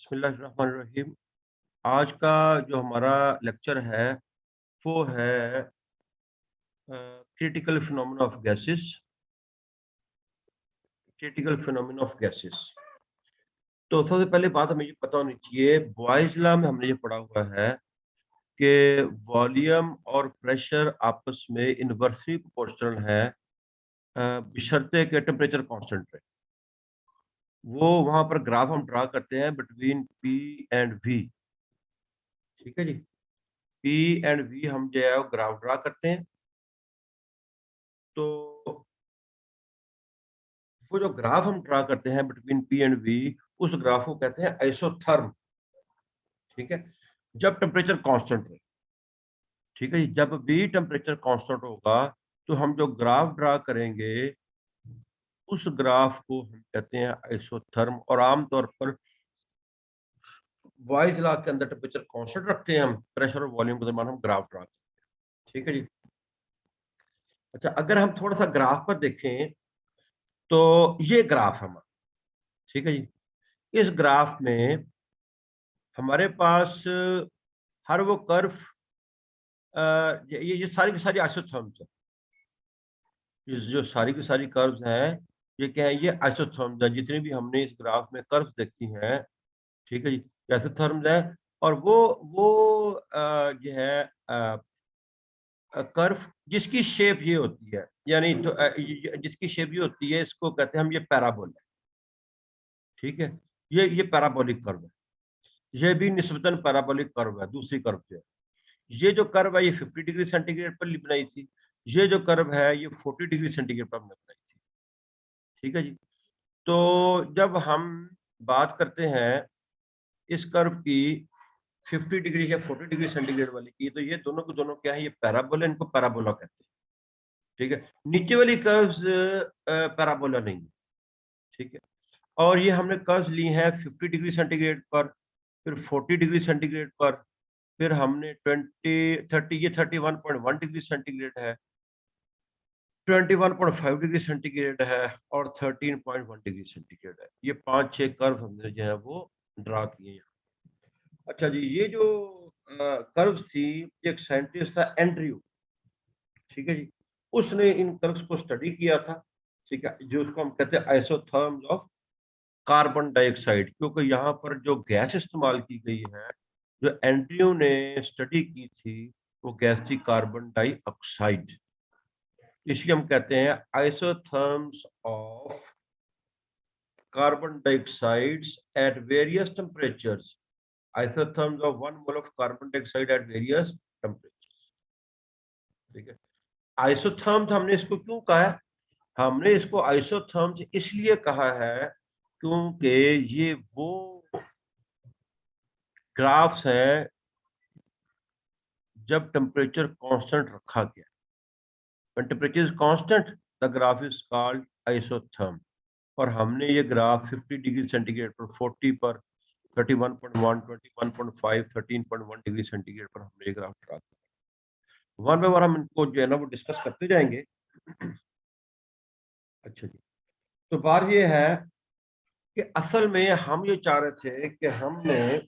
बिस्मिल्लाहिर्रहमानिर्रहीम। आज का जो हमारा लेक्चर है वो है critical phenomena of gases. Critical phenomena of gases. तो सबसे पहले बात हमें ये पता होनी चाहिए, बॉयज लॉ में हमने ये पढ़ा हुआ है कि वॉल्यूम और प्रेशर आपस में इनवर्सली प्रोपोर्शनल है, बशर्ते कि टेम्परेचर कांस्टेंट रहे। वो वहां पर ग्राफ हम ड्रा करते हैं बिटवीन पी एंड वी। ठीक है जी। पी एंड वी हम जो है वो ग्राफ ड्रा करते हैं। तो वो जो ग्राफ हम ड्रा करते हैं बिटवीन पी एंड वी, उस ग्राफ को कहते हैं आइसोथर्म। ठीक है, जब टेम्परेचर कांस्टेंट है। ठीक है जी, जब भी टेम्परेचर कांस्टेंट होगा तो हम जो ग्राफ ड्रा करेंगे उस ग्राफ को हम कहते हैं आइसोथर्म। और आमतौर पर बॉयज लॉ के अंदर टेम्परेचर कांस्टेंट रखते हैं हम, प्रेशर और वॉल्यूम के दरमियान हम ग्राफ ड्रा करते हैं। ठीक है जी। अच्छा, अगर हम थोड़ा सा ग्राफ पर देखें तो ये ग्राफ है हमारा। ठीक है जी। इस ग्राफ में हमारे पास हर वो कर्व, ये सारी की सारी आइसोथर्म्स है। ये जो सारी की सारी कर्व्स हैं, ये क्या है? ये आइसोथर्म्स है। जितने भी हमने इस ग्राफ में कर्व्स देखी हैं, ठीक है जी, आइसोथर्म्स है। और वो जो है कर्व जिसकी शेप ये होती है, यानी तो जिसकी शेप ये होती है, इसको कहते हैं हम ये पैराबोला। ठीक है, ये पैराबोलिक कर्व है। ये भी निस्बतन पैराबोलिक कर्व है दूसरी कर्व से। ये जो कर्व है ये 50 डिग्री सेंटीग्रेड पर बनाई थी। ये जो कर्व है ये 40 डिग्री सेंटीग्रेड पर हमने बनाई थी। ठीक है जी। तो जब हम बात करते हैं इस कर्व की 50 डिग्री या 40 डिग्री सेंटीग्रेड वाली की, तो ये दोनों के दोनों क्या है? ये पैराबोला, इनको पैराबोला कहते हैं। ठीक है, नीचे वाली कर्व्स पैराबोला नहीं है। ठीक है, और ये हमने कर्व्स ली हैं 50 डिग्री सेंटीग्रेड पर, फिर 40 डिग्री सेंटीग्रेड पर, फिर हमने 20 30 ये 31.1 डिग्री सेंटीग्रेड है, 21.5 डिग्री सेंटीग्रेड है, और 13.1 डिग्री सेंटीग्रेड है। ये 5-6 कर्व हमने जो है वो ड्रा किए हैं। अच्छा जी, ये जो कर्व्स थी, एक साइंटिस्ट था एंड्रयू। ठीक है जी, उसने इन कर्व्स को स्टडी किया था। ठीक है, जो उसको हम कहते हैं आइसोथर्म्स ऑफ कार्बन डाइऑक्साइड, क्योंकि यहाँ पर जो गैस इस्तेमाल की गई है, जो एंड्रयू ने स्टडी की थी, वो गैस थी कार्बन डाइऑक्साइड। इसलिए हम कहते हैं isotherms of carbon dioxides at various temperatures. Isotherms of 1 mole of carbon dioxide at various temperatures. ठीक है, आइसोथर्म्स हमने इसको क्यों कहा है? हमने इसको आइसोथर्म्स इसलिए कहा है क्योंकि ये वो ग्राफ्स हैं जब टेम्परेचर कांस्टेंट रखा गया। When temperature is constant, the graph is called isotherm. और हमने ये ग्राफ 50 डिग्री सेंटीग्रेड पर, 40 पर, 31.1, 21.5, 13.1 डिग्री सेंटीग्रेड पर हमने ये ग्राफ ड्रा किया। वन बाय वन हम इनको जो है ना वो डिस्कस करते जाएंगे। अच्छा जी, तो बात ये है कि असल में हम ये चाह रहे थे कि हमने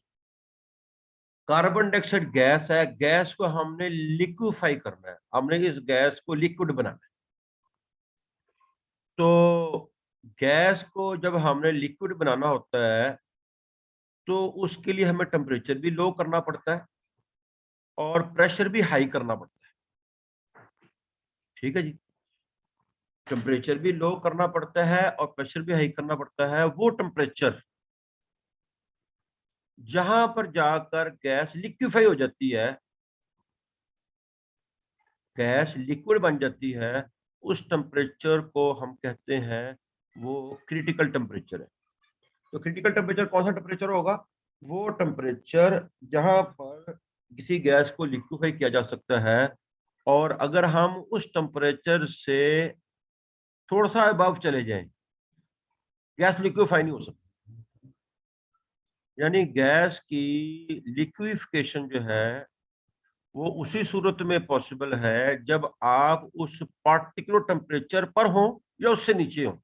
कार्बन डाइऑक्साइड गैस है, गैस को हमने लिक्विफाई करना है, हमने इस गैस को लिक्विड बनाना है। तो गैस को जब हमने लिक्विड बनाना होता है तो उसके लिए हमें टेम्परेचर भी लो करना पड़ता है और प्रेशर भी हाई करना पड़ता है। ठीक है जी, टेम्परेचर भी लो करना पड़ता है और प्रेशर भी हाई करना पड़ता है। वो टेम्परेचर जहां पर जाकर गैस लिक्विफाई हो जाती है, गैस लिक्विड बन जाती है, उस टेम्परेचर को हम कहते हैं वो क्रिटिकल टेम्परेचर है। तो क्रिटिकल टेम्परेचर कौन सा टेम्परेचर होगा? वो टेम्परेचर जहां पर किसी गैस को लिक्विफाई किया जा सकता है, और अगर हम उस टेम्परेचर से थोड़ा सा अबव चले जाएं, गैस लिक्विफाई नहीं हो सकती। यानी गैस की लिक्विफिकेशन जो है वो उसी सूरत में पॉसिबल है जब आप उस पार्टिकुलर टेम्परेचर पर हो या उससे नीचे हो।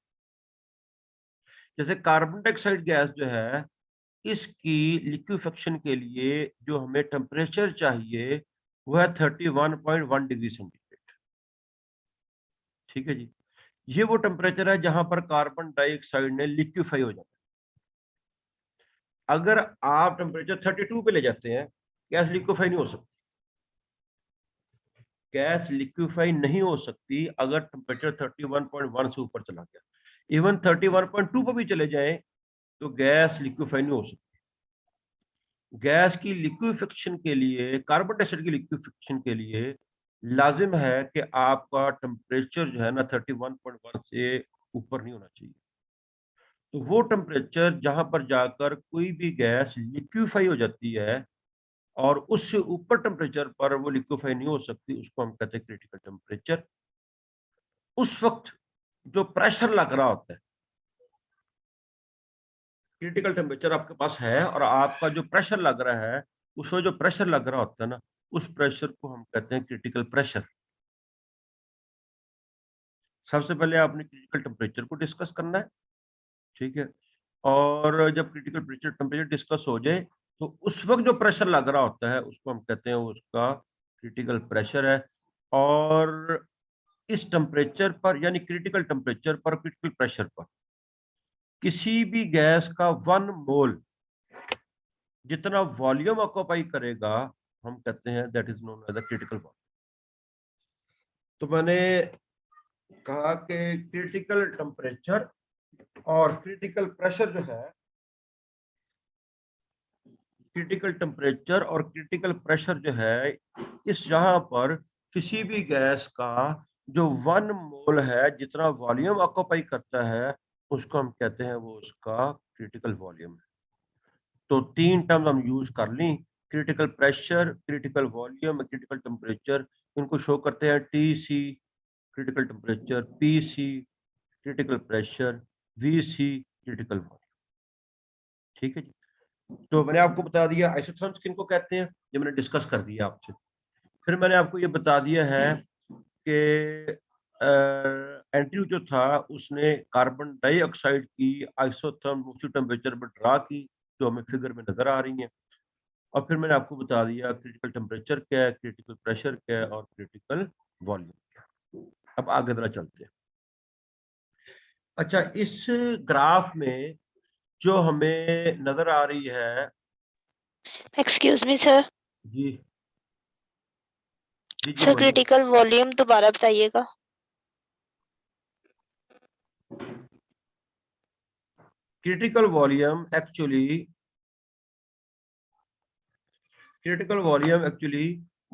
जैसे कार्बन डाइऑक्साइड गैस जो है इसकी लिक्विफेक्शन के लिए जो हमें टेम्परेचर चाहिए वह 31.1 डिग्री सेंटीग्रेड। ठीक है जी, ये वो टेम्परेचर है जहां पर कार्बन डाइऑक्साइड ने लिक्विफाई हो जाता है। अगर आप टेम्परेचर 32 पे ले जाते हैं, गैस लिक्विफाई नहीं हो सकती। गैस लिक्विफाई नहीं हो सकती अगर टेम्परेचर 31.1 से ऊपर चला गया। इवन 31.2 पर भी चले जाएं तो गैस लिक्विफाई नहीं हो सकती। गैस की लिक्विफिकेशन के लिए, कार्बन डाइऑक्साइड की लिक्विफिकेशन के लिए लाजिम है कि आपका टेम्परेचर जो है ना 31.1 से ऊपर नहीं होना चाहिए। तो वो टेम्परेचर जहां पर जाकर कोई भी गैस लिक्विफाई हो जाती है और उससे ऊपर टेम्परेचर पर वो लिक्विफाई नहीं हो सकती, उसको हम कहते हैं क्रिटिकल टेम्परेचर। उस वक्त जो प्रेशर लग रहा होता है, क्रिटिकल टेम्परेचर आपके पास है और आपका जो प्रेशर लग रहा है, उसमें जो प्रेशर लग रहा होता है ना, उस प्रेशर को हम कहते हैं क्रिटिकल प्रेशर। सबसे पहले आपने क्रिटिकल टेम्परेचर को डिस्कस करना है, ठीक है? और जब क्रिटिकल प्रेशर टेम्परेचर डिस्कस हो जाए, तो उस वक़्त जो प्रेशर लग रहा होता है, उसको हम कहते हैं उसका क्रिटिकल प्रेशर है। और इस टेम्परेचर पर यानी क्रिटिकल टेम्परेचर पर, क्रिटिकल प्रेशर पर किसी भी गैस का 1 मोल जितना वॉल्यूम ऑक्यूपाई करेगा, हम कहते हैं that is known as the critical volume. तो मैंने कहा कि क्रिटिकल टेम्परेचर और क्रिटिकल प्रेशर जो है, क्रिटिकल टेम्परेचर और क्रिटिकल प्रेशर जो है, इस जहां पर किसी भी गैस का जो 1 मोल है जितना वॉल्यूम ऑक्यूपाई करता है, उसको हम कहते हैं वो उसका क्रिटिकल वॉल्यूम है। तो 3 टर्म हम यूज कर ली, critical pressure, critical volume, critical temperature. इनको शो करते हैं TC critical temperature, PC critical pressure, VC critical volume. ठीक है जी। तो मैंने आपको बता दिया आइसोथर्म्स किनको कहते हैं, ये मैंने डिस्कस कर दिया आपसे। फिर मैंने आपको ये बता दिया है कि एंड्रयू जो था उसने कार्बन डाइऑक्साइड की आइसोथर्म उसी टेम्परेचर पर ड्रा की जो हमें फिगर में नजर आ रही हैं। और फिर मैंने आपको बता दिया क्रिटिकल टेम्परेचर क्या है, क्रिटिकल प्रेशर क्या है और क्रिटिकल वॉल्यूम क्या है। अब आगे जरा चलते हैं। अच्छा, इस ग्राफ में जो हमें नजर आ रही है, एक्सक्यूज मी सर। जी जी जी सर बोलिए। क्रिटिकल वॉल्यूम दोबारा बताइएगा। क्रिटिकल वॉल्यूम एक्चुअली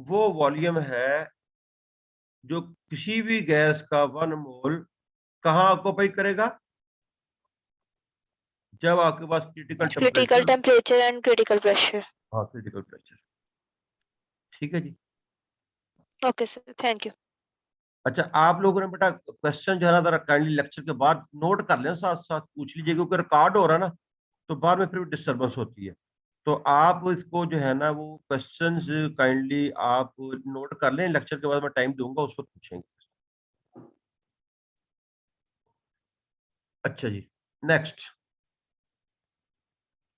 वो वॉल्यूम है जो किसी भी गैस का 1 मोल कहाँ ऑक्यूपाई करेगा, जब आपके पास critical critical temperature. Temperature and critical pressure. हाँ, क्रिटिकल प्रेशर। ठीक है जी। Okay sir, thank you. अच्छा, आप लोगों ने बेटा क्वेश्चन जो है ना जरा काइंडली लेक्चर के बाद नोट कर लें, साथ साथ पूछ लीजिए, क्योंकि रिकॉर्ड हो रहा है ना, तो बाद में फिर डिस्टर्बेंस होती है। तो आप इसको जो है ना वो क्वेश्चंस काइंडली आप नोट कर लें, लेक्चर के बाद मैं टाइम दूंगा उस पर पूछेंगे। अच्छा जी, नेक्स्ट।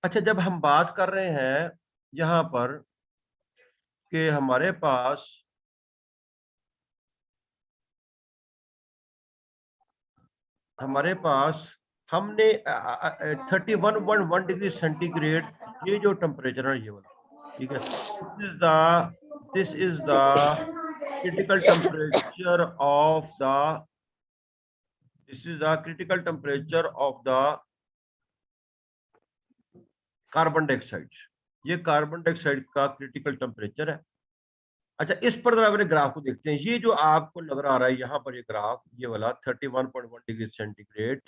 अच्छा, जब हम बात कर रहे हैं यहाँ पर कि हमारे पास हमने 31.1 डिग्री सेंटीग्रेड ये जो टेम्परेचर है ये वाला, ठीक है, this is the critical temperature of the this is the critical temperature of the carbon dioxide. ये कार्बन डाइऑक्साइड का क्रिटिकल टेम्परेचर है। अच्छा, इस पर जरा मेरे ग्राफ को देखते हैं। ये जो आपको नजर आ रहा है यहाँ पर ये ग्राफ, ये वाला 31.1 डिग्री सेंटीग्रेड,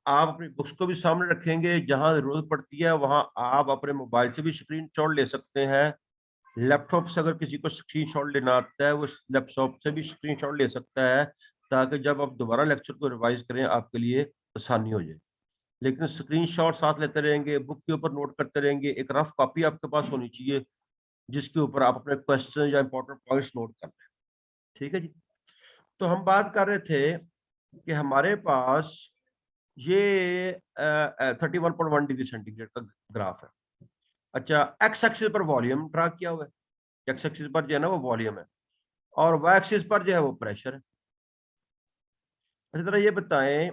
आप अपनी बुक्स को भी सामने रखेंगे, जहां जरूरत पड़ती है वहां आप अपने मोबाइल से भी स्क्रीनशॉट ले सकते हैं। लैपटॉप से अगर किसी को स्क्रीनशॉट लेना आता है, वो लैपटॉप से भी स्क्रीनशॉट ले सकता है, ताकि जब आप दोबारा लेक्चर को रिवाइज करें आपके लिए आसानी हो जाए। लेकिन स्क्रीनशॉट साथ लेते रहेंगे, बुक के ऊपर नोट करते रहेंगे, एक रफ कॉपी आपके पास होनी चाहिए जिसके ऊपर आप अपने क्वेश्चन या इंपॉर्टेंट पॉइंट्स नोट कर लें। ठीक है जी। तो हम बात कर रहे थे कि हमारे पास ये 31.1 डिग्री सेंटीग्रेड का ग्राफ है। अच्छा, एक्स एक्सिस पर वॉल्यूम ड्रा किया हुआ है, एक्स एक्सिस पर जो है ना वो वॉल्यूम है, और वाई एक्सिस पर जो है वो प्रेशर है। अच्छी तरह ये बताएं,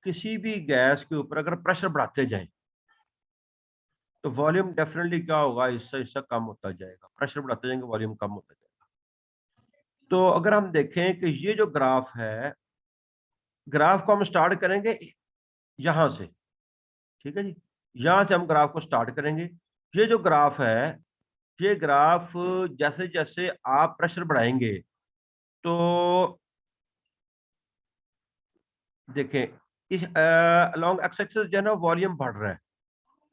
किसी भी गैस के ऊपर अगर प्रेशर बढ़ाते जाएं तो वॉल्यूम डेफिनेटली क्या होगा, इससे हिस्सा कम होता जाएगा। प्रेशर बढ़ाते जाएंगे, वॉल्यूम कम होता जाएगा। तो अगर हम देखें कि ये जो ग्राफ है, ग्राफ को हम स्टार्ट करेंगे यहां से, ठीक है जी, यहां से हम ग्राफ को स्टार्ट करेंगे। ये जो ग्राफ है, ये ग्राफ जैसे जैसे आप प्रेशर बढ़ाएंगे तो देखें इस अलोंग एक्स एक्सिस जो है ना वॉल्यूम बढ़ रहा है।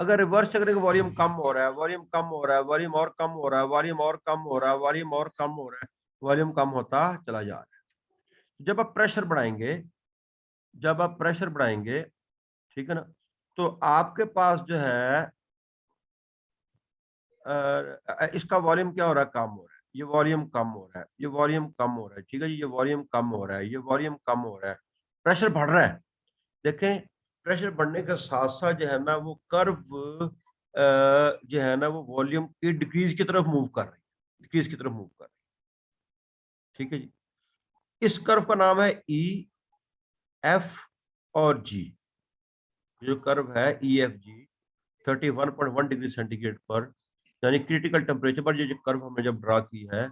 अगर रिवर्स करेंगे, वॉल्यूम कम हो रहा है, वॉल्यूम कम हो रहा है, वॉल्यूम और कम हो रहा है, वॉल्यूम और कम हो रहा है, वॉल्यूम और कम हो रहा है, वॉल्यूम कम होता चला जा रहा है। जब आप प्रेशर बढ़ाएंगे, जब आप प्रेशर बढ़ाएंगे, ठीक है ना, तो आपके पास जो है इसका वॉल्यूम क्या हो रहा है, कम हो रहा है, ये वॉल्यूम कम हो रहा है, ये वॉल्यूम कम हो रहा है, ठीक है जी, ये वॉल्यूम कम हो रहा है, ये वॉल्यूम कम हो रहा है, प्रेशर बढ़ रहा है। देखें, प्रेशर बढ़ने के साथ साथ जो है ना वो कर्व जो है ना वो वॉल्यूम की डिक्रीज की तरफ मूव कर रही है, डिक्रीज की तरफ मूव कर रही है, ठीक है जी। इस कर्व का नाम है ई एफ और जी। जो कर्व है E F G 31.1 degree centigrade पर, यानी क्रिटिकल टेम्परेचर पर, ये जो कर्व हमने जब ड्रा की है,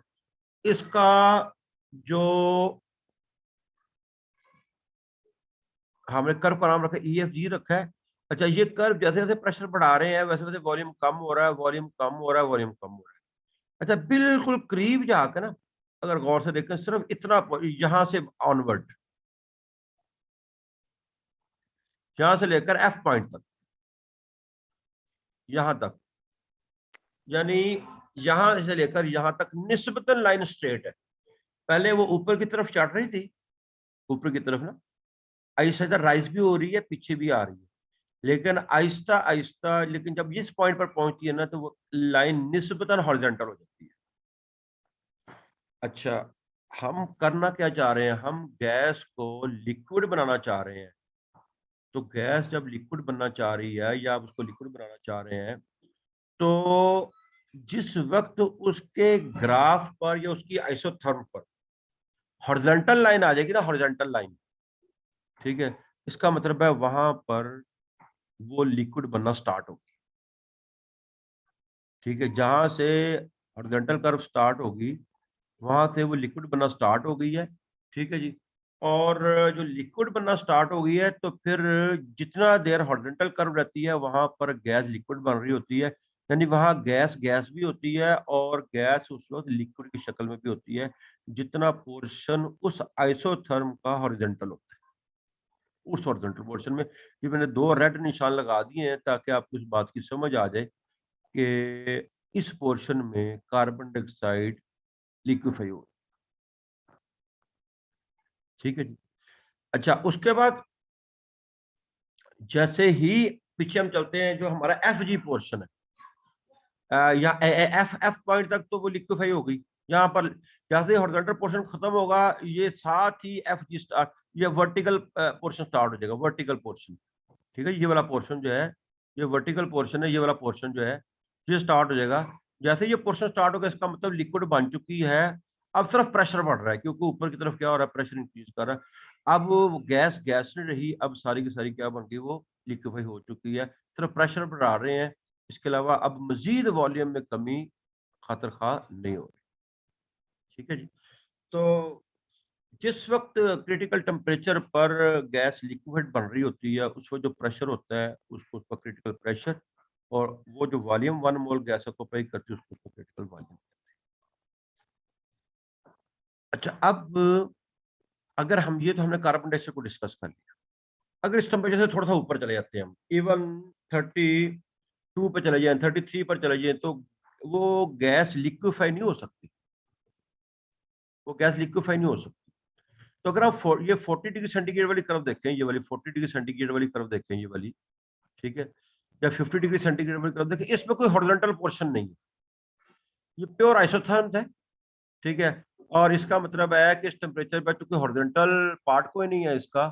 इसका जो हमने कर्व का नाम रखा ई एफ जी रखा है। अच्छा, ये कर्व जैसे जैसे प्रेशर बढ़ा रहे हैं वैसे वैसे वॉल्यूम कम हो रहा है, वॉल्यूम कम हो रहा है, वॉल्यूम कम हो रहा है। अच्छा, बिल्कुल करीब जाकर ना अगर गौर से देखें, सिर्फ इतना यहां से ऑनवर्ड, यहां से लेकर एफ पॉइंट तक, यहां तक, यानी यहां से लेकर यहां तक निस्बतन लाइन स्ट्रेट है। पहले वो ऊपर की तरफ चढ़ रही थी, ऊपर की तरफ ना आहिस्ता राइज भी हो रही है, पीछे भी आ रही है, लेकिन आहिस्ता आहिस्ता, लेकिन जब इस पॉइंट पर पहुंचती है ना तो वो लाइन निस्बतन हॉरिजॉन्टल हो जाती है। अच्छा, हम करना क्या चाह रहे हैं, हम गैस को लिक्विड बनाना चाह रहे हैं। तो गैस जब लिक्विड बनना चाह रही है या आप उसको लिक्विड बनाना चाह रहे हैं, तो जिस वक्त उसके ग्राफ पर या उसकी आइसोथर्म पर हॉरिजॉन्टल लाइन आ जाएगी ना, हॉरिजॉन्टल लाइन, ठीक है, इसका मतलब है वहां पर वो लिक्विड बनना स्टार्ट होगी। ठीक है, जहां से हॉरिजॉन्टल कर्व स्टार्ट होगी वहां से वो लिक्विड बनना स्टार्ट हो गई है, ठीक है जी। और जो लिक्विड बनना स्टार्ट हो गई है तो फिर जितना देर हॉरिजॉन्टल कर्व रहती है वहां पर गैस लिक्विड बन रही होती है, यानी वहां गैस गैस भी होती है और गैस उस वक्त लिक्विड की शक्ल में भी होती है, जितना पोर्शन उस आइसोथर्म का हॉरिजॉन्टल होता है, उस हॉरिजॉन्टल पोर्शन में। ये मैंने दो रेड निशान लगा दिए हैं ताकि आपको इस बात की समझ आ जाए कि इस पोर्शन में कार्बन डाइऑक्साइड लिक्विफाई हो, ठीक है जी। अच्छा, उसके बाद जैसे ही पीछे हम चलते हैं, जो हमारा एफ जी पोर्शन है, या एफ एफ पॉइंट तक तो वो लिक्विफाई हो गई। यहाँ पर जैसे हॉरिजॉन्टल पोर्शन खत्म होगा, ये साथ ही एफ जी स्टार्ट, ये वर्टिकल पोर्शन स्टार्ट हो जाएगा, वर्टिकल पोर्शन, ठीक है। ये वाला पोर्शन जो है, ये वर्टिकल पोर्शन है, ये वाला पोर्शन जो है ये स्टार्ट हो जाएगा। जैसे ये पोर्शन स्टार्ट होगा, इसका मतलब लिक्विड बन चुकी है। अब सिर्फ प्रेशर बढ़ रहा है, क्योंकि ऊपर की तरफ क्या हो रहा है, प्रेशर इंक्रीज कर रहा है। अब वो गैस गैस नहीं रही, अब सारी की सारी क्या बन गई, वो लिक्विफाई हो चुकी है। सिर्फ प्रेशर बढ़ा रहे हैं, इसके अलावा अब मजीद वॉल्यूम में कमी खातिर खा नहीं हो रही, ठीक है जी। तो जिस वक्त क्रिटिकल टेम्परेचर पर गैस लिक्विड बन रही होती है, उस वक्त जो प्रेशर होता है उसको उसका क्रिटिकल प्रेशर, और वो जो वॉल्यूम 1 मोल गैस ऑक्यूपाई करती है उसको उसका क्रिटिकल वॉल्यूम। अच्छा, अब अगर हम ये, तो हमने कार्बन डाइऑक्साइड को डिस्कस कर लिया। अगर इस टेम्परेचर से थोड़ा सा ऊपर चले जाते हैं हम, इवन 32 पे चले जाएं, 33 पर चले जाएं, तो वो गैस लिक्विफाई नहीं हो सकती, वो गैस लिक्विफाई नहीं हो सकती। तो अगर आप ये 40 डिग्री सेंटीग्रेड वाली कर्व देखें, ये वाली 40 डिग्री सेंटीग्रेड वाली कर्व देखें, ये वाली, ठीक है, या 50 डिग्री सेंटीग्रेड वाली कर्व देखें, इसमें कोई हॉरिजॉन्टल पोर्शन नहीं है, ये प्योर आइसोथर्म्स है, ठीक है। और इसका मतलब है कि इस टेम्परेचर पर चूंकि हॉरिजॉन्टल पार्ट कोई नहीं है इसका,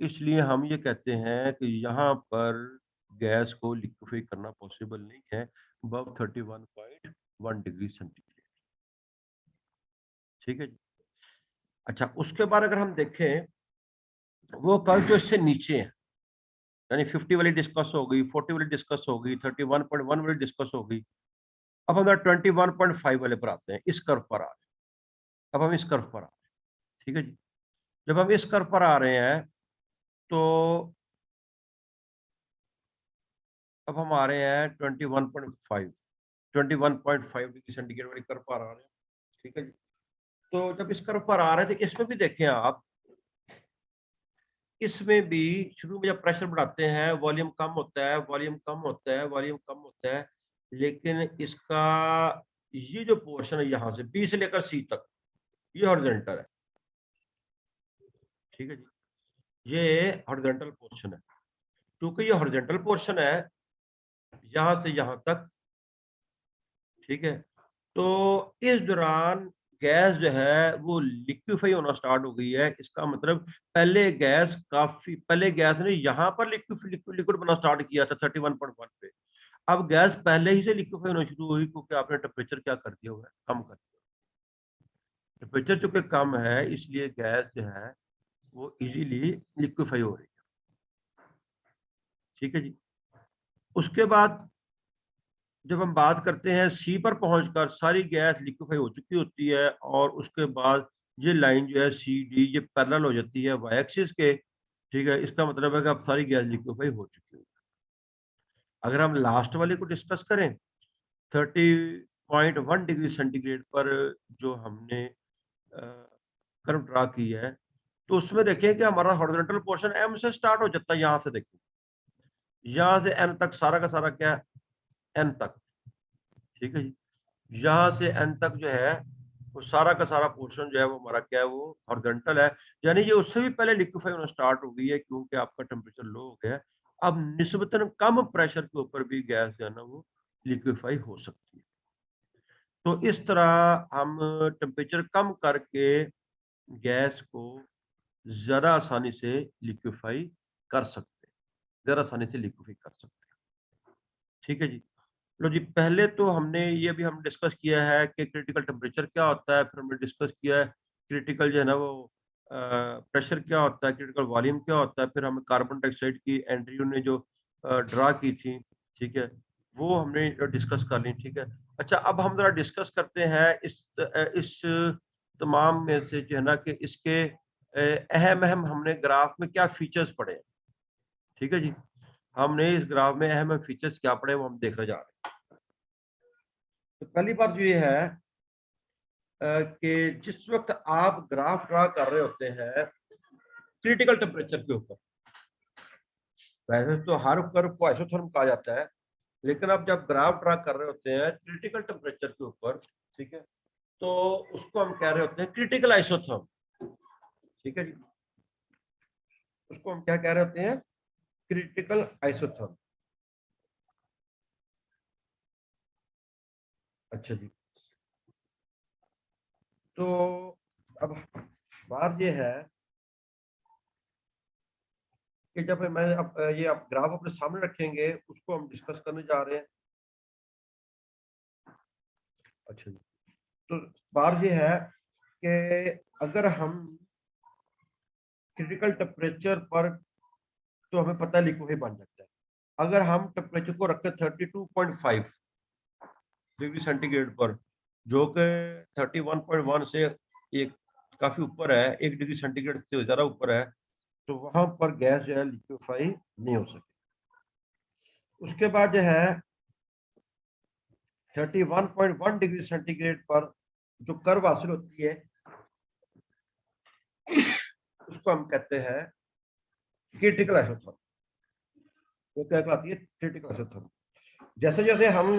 इसलिए हम ये कहते हैं कि यहाँ पर गैस को लिक्विफाई करना पॉसिबल नहीं है अबव 31.1 डिग्री सेंटीग्रेड। ठीक है जी। अच्छा, उसके बाद अगर हम देखें वो कर्व जो इससे नीचे है, यानी 50 वाली डिस्कस हो गई, 40 वाली डिस्कस हो गई, 31.1 वाली डिस्कस हो गई। अब हम 21.5 वाले पर आते हैं, इस कर्व पर आ रहे हैं। अब हम इस कर्व पर आ रहे हैं। ठीक है जी। जब हम इस कर्व पर आ रहे हैं तो अब हम आ रहे हैं 21.5 डिग्री सेंटीग्रेड वाली कर्व पर आ रहे हैं। ठीक है जी। तो जब इस कर्व पर आ रहे थे, इसमें भी देखें आप, इसमें भी शुरू में जब प्रेशर बढ़ाते हैं वॉल्यूम कम होता है, वॉल्यूम कम होता है, वॉल्यूम कम होता है, लेकिन इसका ये जो पोर्शन है यहाँ से बी से लेकर सी तक, ये हॉरिजॉन्टल है। ठीक है जी। ये हॉरिजॉन्टल पोर्शन है। क्योंकि ये हॉरिजॉन्टल पोर्शन है यहाँ से यहाँ तक, ठीक है, तो इस दौरान गैस जो है वो लिक्विफाई होना स्टार्ट हो गई है। इसका मतलब पहले गैस ने यहाँ पर लिक्विड बना स्टार्ट किया था 31.1 पे। अब गैस पहले ही से लिक्विफाई होना शुरू हुई क्योंकि आपने टेम्परेचर क्या कर दिया हुआ है, कम कर दिया। टेम्परेचर चूंकि कम है इसलिए गैस जो है वो इजीली लिक्विफाई हो रही है। ठीक है जी। उसके बाद जब हम बात करते हैं सी पर पहुंचकर सारी गैस लिक्विफाई हो चुकी होती है और उसके बाद ये लाइन जो है सी डी ये पैरेलल हो जाती है वाई एक्सिस के। ठीक है, इसका मतलब है कि अब सारी गैस लिक्विफाई हो चुकी है। अगर हम लास्ट वाले को डिस्कस करें 30.1 डिग्री सेंटीग्रेड पर जो हमने कर्व ड्रा की है, तो उसमें देखिए कि हमारा हॉरिजॉन्टल पोर्शन एम से स्टार्ट हो जाता है। यहाँ से देखिए, यहाँ से एन तक सारा का सारा क्या है, एन तक। ठीक है जी। यहाँ से एन तक जो है वो सारा का सारा पोर्शन जो है वो हमारा क्या है, वो हॉरिजॉन्टल है। यानी ये उससे भी पहले लिक्विफाई होना स्टार्ट हो गई है क्योंकि आपका टेम्परेचर लो हो गया है। अब निस्बतन कम प्रेशर के ऊपर भी गैस जो है ना वो लिक्विफाई हो सकती है। तो इस तरह हम टेम्परेचर कम करके गैस को ज़्यादा आसानी से लिक्विफाई कर सकते हैं, ज़्यादा आसानी से लिक्विफाई कर सकते हैं। ठीक है जी। लो जी, पहले तो हमने ये भी हम डिस्कस किया है कि क्रिटिकल टेम्परेचर क्या होता है, फिर हमने डिस्कस किया है क्रिटिकल जो है ना वो प्रेशर क्या होता है, क्रिटिकल वॉल्यूम क्या होता है, फिर हमें कार्बन डाइऑक्साइड की एंट्री ने जो ड्रा की थी, ठीक है, वो हमने डिस्कस कर ली। ठीक है। अच्छा, अब हम ज़रा डिस्कस करते हैं इस तमाम में से जो है ना कि इसके अहम-अहम हमने ग्राफ में क्या फीचर्स पढ़े हैं। ठीक है जी। हमने इस ग्राफ में अहम फीचर्स क्या पढ़े वो हम देखने जा रहे हैं। तो पहली बात जो ये है कि जिस वक्त आप ग्राफ ड्रा कर रहे होते हैं क्रिटिकल टेम्परेचर के ऊपर, वैसे तो हर कर्व को आइसोथर्म कहा जाता है, लेकिन आप जब ग्राफ ड्रा कर रहे होते हैं क्रिटिकल टेम्परेचर के ऊपर, ठीक है, तो उसको हम कह रहे होते हैं क्रिटिकल आइसोथर्म। ठीक है जी। उसको हम क्या कह रहे होते हैं, क्रिटिकल आइसोथर्म। अच्छा जी। तो अब बात ये है कि जब मैं अब ये आप ग्राफ अपने सामने रखेंगे उसको हम डिस्कस करने जा रहे हैं। अच्छा जी। तो बात ये है कि अगर हम क्रिटिकल टेम्परेचर पर, तो हमें पता है लिक्विफाई बन जाता है। अगर हम टेम्परेचर को रखें 32.5 डिग्री सेंटीग्रेड पर, जो कि 31.1 से एक काफी ऊपर है, 1 डिग्री सेंटीग्रेड से ज्यादा ऊपर है, तो वहां पर गैस जो है लिक्विफाई नहीं हो सकती। उसके बाद जो है 31.1 डिग्री सेंटीग्रेड पर जो कर्व हासिल होती है उसको हम कहते हैं क्रिटिकल आइसोथर्म। वो क्या कहलाती है, क्रिटिकल आइसोथर्म। जैसे जैसे हम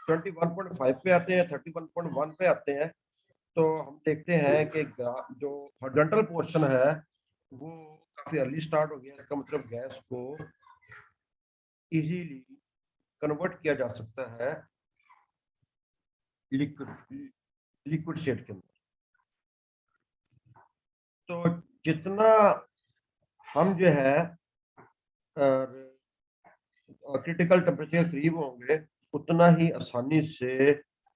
21.5 पे आते हैं, 31.1 पे आते हैं, तो हम देखते हैं कि जो हॉरिजॉन्टल पोर्शन है वो काफी अर्ली स्टार्ट हो गया। इसका मतलब गैस को इजीली कन्वर्ट किया जा सकता है लिक्विड लिक्विड स्टेट के अंदर। तो जितना हम जो है क्रिटिकल टेम्परेचर के करीब होंगे, उतना ही आसानी से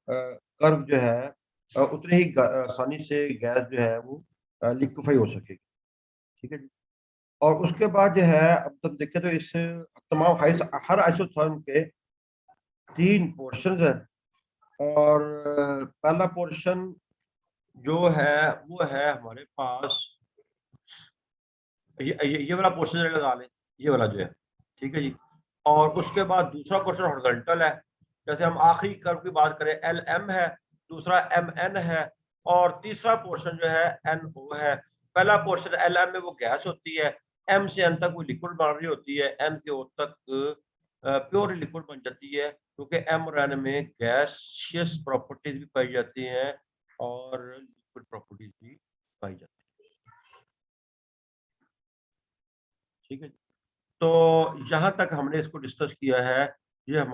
कर्व जो है उतनी ही आसानी से गैस जो है वो लिक्विफाई हो सकेगी। ठीक है जी। और उसके बाद जो है, अब तक देखें तो इस तमाम हर आइसोथर्म के 3 पोर्शन हैं, और पहला पोर्शन जो है वो है हमारे पास ये वाला पोर्शन लगा लें, ये वाला जो है, ठीक है जी। और उसके बाद दूसरा पोर्शन हॉरिजॉन्टल है। जैसे हम आखिरी कर्व की बात करें, LM है, दूसरा MN है, और तीसरा पोर्शन जो है NO है। पहला पोर्शन LM में वो गैस होती है, M से N तक वो लिक्विड बन रही होती है, N से O तक प्योर लिक्विड बन जाती है, क्योंकि M और N में गैसियस प्रॉपर्टीज भी पाई जाती हैं और लिक्विड प्रॉपर्टीज भी पाई जाती हैं। ठीक है। तो यहाँ तक हमने इसको डिस्कस किया है। ये हमारा